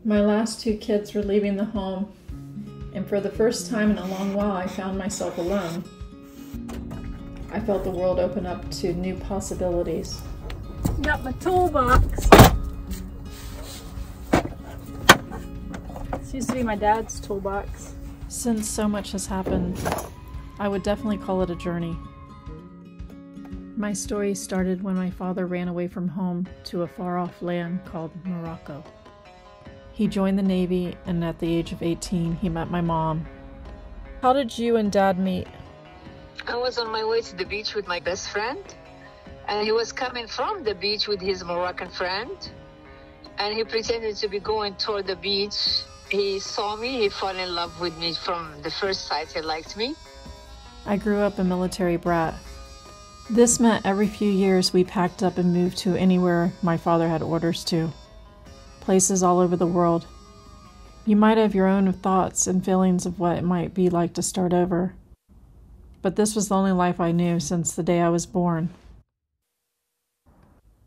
My last two kids were leaving the home, and for the first time in a long while, I found myself alone. I felt the world open up to new possibilities. Got my toolbox. This used to be my dad's toolbox. Since so much has happened, I would definitely call it a journey. My story started when my father ran away from home to a far-off land called Morocco. He joined the Navy, and at the age of 18, he met my mom. How did you and Dad meet? I was on my way to the beach with my best friend, and he was coming from the beach with his Moroccan friend, and he pretended to be going toward the beach. He saw me, he fell in love with me from the first sight. He liked me. I grew up a military brat. This meant every few years we packed up and moved to anywhere my father had orders to. Places all over the world. You might have your own thoughts and feelings of what it might be like to start over. But this was the only life I knew since the day I was born.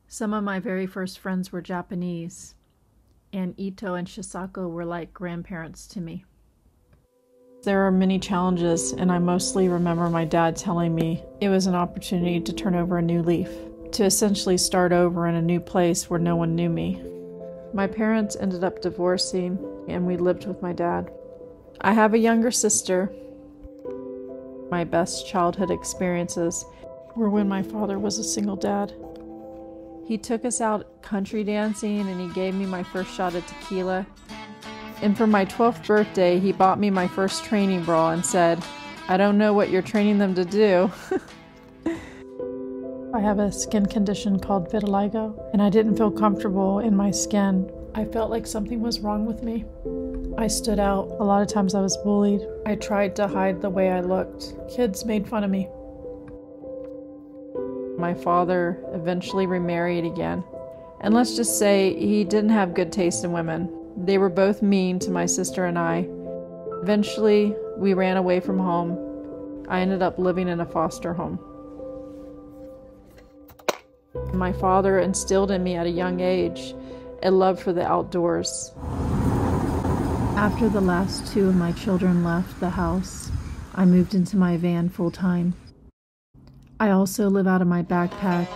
Some of my very first friends were Japanese, and Ito and Shisako were like grandparents to me. There are many challenges, and I mostly remember my dad telling me it was an opportunity to turn over a new leaf, to essentially start over in a new place where no one knew me. My parents ended up divorcing, and we lived with my dad. I have a younger sister. My best childhood experiences were when my father was a single dad. He took us out country dancing, and he gave me my first shot at tequila. And for my 12th birthday, he bought me my first training bra and said, "I don't know what you're training them to do." I have a skin condition called vitiligo, and I didn't feel comfortable in my skin. I felt like something was wrong with me. I stood out. A lot of times I was bullied. I tried to hide the way I looked. Kids made fun of me. My father eventually remarried again. And let's just say he didn't have good taste in women. They were both mean to my sister and I. Eventually, we ran away from home. I ended up living in a foster home. My father instilled in me at a young age a love for the outdoors. After the last two of my children left the house, I moved into my van full time. I also live out of my backpack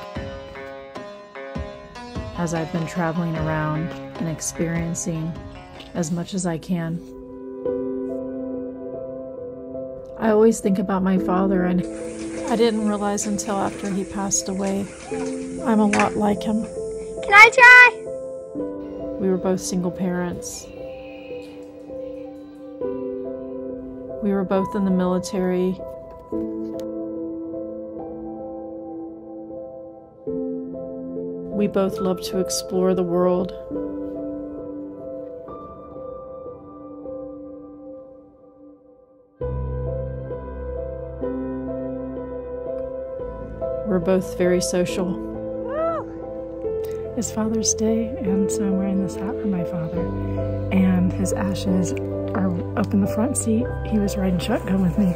as I've been traveling around and experiencing as much as I can. I always think about my father, and I didn't realize until after he passed away, I'm a lot like him. Can I try? We were both single parents. We were both in the military. We both loved to explore the world. We're both very social. It's Father's Day, and so I'm wearing this hat for my father, and his ashes are up in the front seat. He was riding shotgun with me.